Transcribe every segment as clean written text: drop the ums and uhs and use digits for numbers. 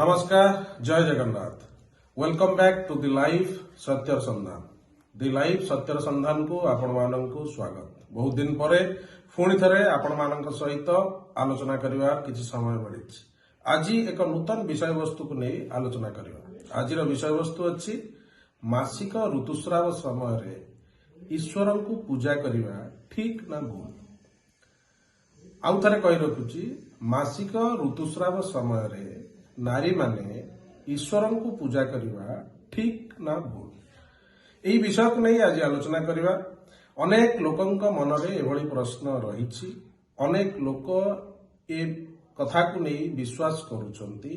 नमस्कार, जय Jagannath. Welcome back to the life सत्यर संधान। द लाइफ सत्यर संधान को आपण माननकु स्वागत। बहुत दिन परे पुणी थरे आपण माननक सहित आलोचना करिवा किछि समय मिलिछि। आज एक नूतन विषय वस्तु को नहीं आलोचना करिवा। आजिर विषय वस्तु अछि मासिक ऋतुस्राव समय रे ईश्वर को पूजा करिवा ठीक ना भूल। आउ थरे कहि रखुछि मासिक ऋतुस्राव समय रे नारी माने ईश्वर को पूजा करवा ठीक ना भूल। यही विषय को नहीं आज आलोचना करवा। अनेक लोकंक मन रे एभली प्रश्न रही। अनेक लोक ए कथा को नहीं विश्वास करुछंती।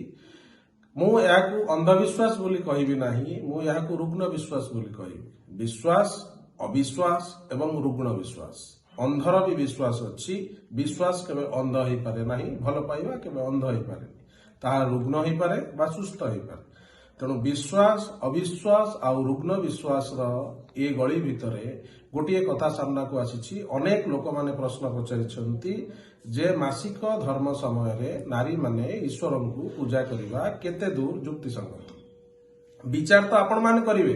मु याकू अंधविश्वास बोली कहबी नाही, मु याकू रुग्ण विश्वास बोली कहबी। विश्वास, अविश्वास एवं रुग्ण विश्वास। अंधर भी विश्वास अच्छी। विश्वास केबे अंध होई पारे नाही, भल पाइबा केबे अंध होई पारे, ताहा रुग्ण होई पारे बा सुस्थ होई पारे। तेणु विश्वास, अविश्वास आउ रुग्ण विश्वास ए गली भितरे गोटे कथा सामना को आसी। अनेक लोक माने प्रश्न पचारिछंती जे मासिक धर्म समय रे नारी माने ईश्वर को पूजा करवा केते दूर युक्तिसंगत। विचार तो आपण माने करिवे,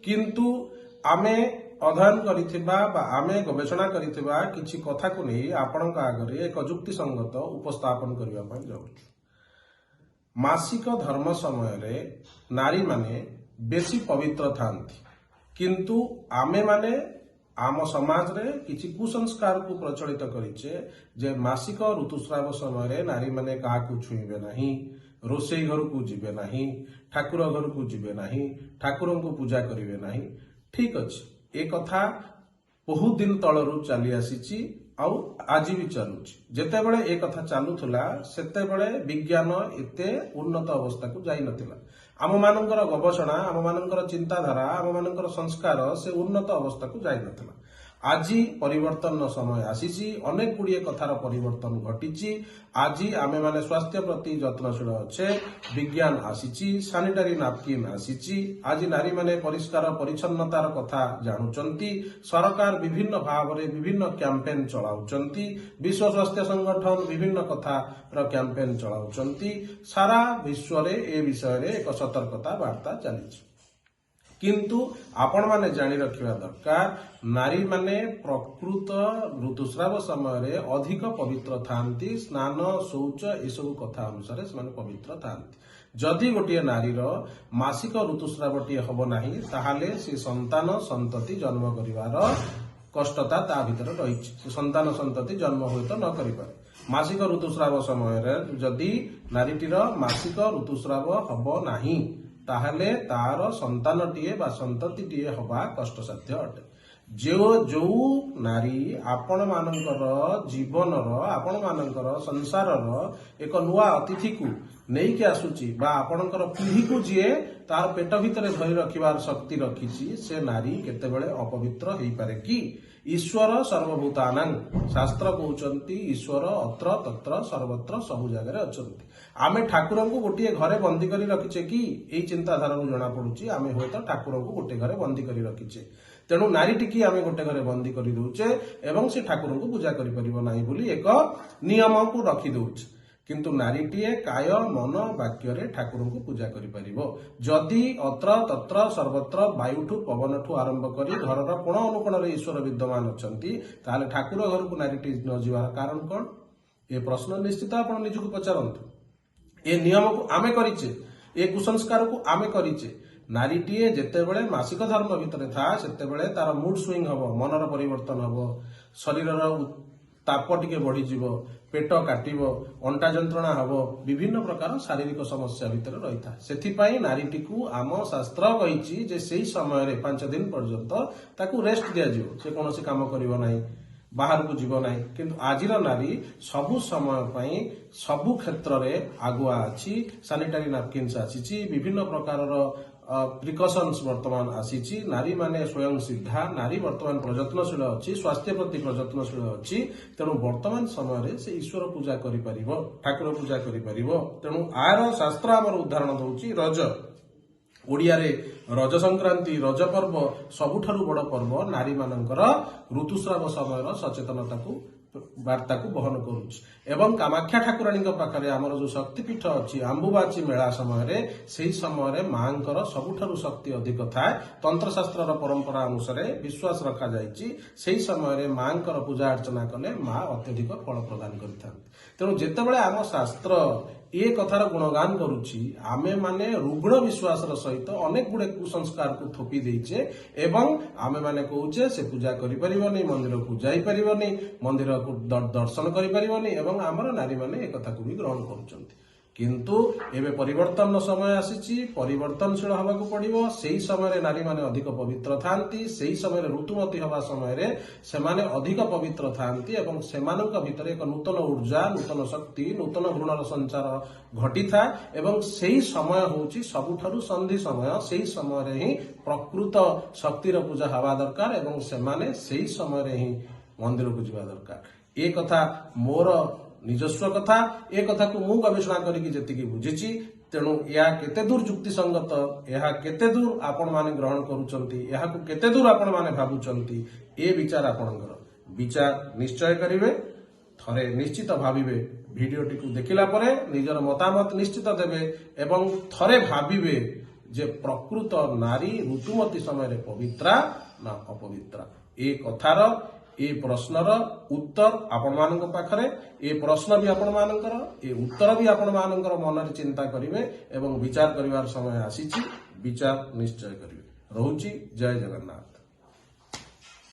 किंतु आमे अध्ययन करिथिबा बा आमे गवेषणा करिथिबा किछि कथा को नहीं आपणक आगरे एक युक्तिसंगत उपस्थापन करिवा पय जाउछु। मासिक धर्म समय रे नारी माने बेसी पवित्र थांती, किंतु आमे माने आम समाज रे किछि कुसंस्कार को प्रचलित करिचे जे मासिक ऋतुस्राव समय रे नारी माने काहा को छुईबे नाही, रोसई घर को जिबे नाही, ठाकुर घर को जिबे नाही, ठाकुर को पूजा करिवे नाही। ठीक अछि, ए कथा बहुत दिन तलरू चली आसीची आउ आज भी चलुची। जेतेबेले ए कथा चालुथला सेतेबेले विज्ञान एते उन्नत अवस्था को जाई नथिला। आम मानकर गवेषणा, आम मानकर चिंताधारा, आम मानकर संस्कार से उन्नत अवस्था को जाई नथिला। आज परिवर्तन समय आसीची, अनेक गुड़िए कथार परिवर्तन घटी। आज आमे माने स्वास्थ्य प्रति जत्नशील अच्छे, विज्ञान आसीची, सानिटारी नापकिन आसीची। आज नारी माने परिष्कार परिच्छन्नतार कथा जानुचंती। सरकार विभिन्न भाव रे विभिन्न कैंपेन चलाउचंती। विश्व स्वास्थ्य संगठन विभिन्न कथा कैंपेन चलाउचंती। सारा विश्व रे ए विषय रे एक सतर्कता वार्ता चली। किंतु आपण माने जानी रखिबा दरकार, नारी माने प्रकृत ऋतुस्राव समय रे अधिक पवित्र थांती। स्नान, शौच ए सब कथा अनुसार से माने पवित्र थांती। जदि गोटे नारीर मासिक ऋतुस्रावटी हब नाही ताहाले से संतान संतति जन्म करिवार कष्टता ता भितर रहिछि। से संतान संतति जन्म होय तो न करि पारे। मासिक ऋतुस्राव समय रे जदि नारीटीर मासिक ऋतुस्राव हब नाही ताहले तार संतानटीए बा संततिटीए हवा कष्टसाध्य अटे। जो नारी आपण मानकर जीवनर, आपण मानकर संसारर एक नुआ अतिथि को नहीं के आसुची बा आपणकर पीढ़ी को जीए तार पेट भितर धरी रखिबार शक्ति रखिची, से नारी केतेबेले अपवित्र हेई पारे कि? ईश्वर सर्वभूतानां, शास्त्र कहउचंती ईश्वर अत्र तत्र सर्वत्र सबु जगह अछंती। आमे ठाकुर को गोटे घरे बंदी करी रखिचे कि? एई चिंताधारा जना पड़ुची आमे होय तो ठाकुर को गोटे घरे बंदी करी रखिचे। तेणु नारी टिकी आमे गोटे घरे बंदी करी दउचे एवं से ठाकुर को पूजा करि परिबो नाही बोली एक नियम को रखी दउचे। किंतु नारीटीए काय मन वाक्य रे ठाकुर को पूजा करि परिबो। जदि अत्र तत्र सर्वत्र वायुठु पवनठु आरंभ करी घरर कोण अनुकोण रे ईश्वर विद्यमान अछंती, ताले ठाकुर घर को नारीटी न जीवार कारण कोन? ए प्रश्न निश्चित आपण निजको पचारंतु। ए नियम को आमे करिचे, ए कुसंस्कार को आमे करिचे। नारीटीए जेतेबेले मासिक धर्म भितरे था सेतेबेले तार मूड स्विंग हबो, मनर परिवर्तन हबो, शरीरर ताप टिके बढ़ी जीवो, पेट काटिबो, अंटा जंत्रणा हबो, विभिन्न प्रकार शारीरिक समस्या भितर रही था। सेथिपाई नारीटी को आम शास्त्र कहिछि जे सेही समय रे 5 दिन पर्यंत ताकू रेस्ट दिया जिवो। से कोनोसी काम करिवो नाही, बाहर को जीव नाही। किंतु आजिर नारी सबु समय पई सबु क्षेत्र रे आगुआ अछि। सानिटारी नापकिन्स आसीछि, विभिन्न प्रकारर प्रिकॉशन्स वर्तमान आसीछि। नारी माने स्वयं सिद्धा, नारी वर्तमान प्रयत्नशील अछि, स्वास्थ्य प्रति प्रयत्नशील अछि। तेणु वर्तमान समय रे से ईश्वर पूजा करि परिबो, ठाकुर पूजा करि परिबो। तेणु आर शास्त्र हमर उदाहरण दउछि रज। ओडिया रे रज संक्रांति, रज पर्व सबुठारु बड़ पर्व नारी मानकर ऋतुस्राव समय सचेतनता को ବାର୍ତ୍ତା को बहन करुच्ची एवं कामाख्या ठाकुराणी पाखे आमर जो शक्तिपीठ अच्छी आंबुबाची मेला समय से समय मांकर सबुठारु शक्ति अधिक थाए तंत्रशास्त्र परंपरा अनुसार विश्वास रखा जाइए समय मांकर पूजा अर्चना कले माँ अत्यधिक फल प्रदान करता तेणु जितेबाला आम शास्त्र ये कथार गुणगान करुच्ची आमे माने रुग्ण विश्वास सहित अनेक गुड़े कुसंस्कार को थोपी देचे एवं आमे माने कहूचे से पूजा करि परिबनी मंदिर को जाई परिबनी मंदिर को दर्शन करि परिबनी एवं आमर नारी माने एक कथा को भी ग्रहण करुचंती किंतु एबे परिवर्तन समय आसीची परिवर्तनशील हवाक पड़िबो सेही समय नारी माने अधिक पवित्र थांती सेही समय ऋतुमती हवा समय से माने अधिक पवित्र थांती एवं सेमानक भितर एक नूतन ऊर्जा नूतन शक्ति नूतन भ्रूणर संचार घटी था एवं सेही समय होची सबुठारु संधि समय सेही समय ही प्रकृत शक्तिर पूजा हवा दरकार एवं सेमाने सेही समय ही मंदिर को जिबा दरकार ए कथा मोर निजस्व कथा ए कथा को मु गवेषणा करिकी जेतिकी बुझिची तेणु या केते दूर युक्ति संगत या केते दूर आपण माने ग्रहण करूचंती या को केते दूर आपण माने भाबुचंती ए विचार आपणकर विचार निश्चय करिवे थरे निश्चित भाविबे भिडियोटी को देखिला परे निजर मतामत निश्चित देबे एवं थरे भाविबे जे प्रकृत नारी ऋतुमती समय पवित्रा ना अपवित्रा ए कथार ए प्रश्नर उत्तर आपण मानक पाखरे ए प्रश्न भी आपण मानकर ए उत्तर भी आपण मानकर मन चिंता करिवे एवं विचार करिवार समय आसीची विचार निश्चय करिवे रहुची जय जगन्नाथ।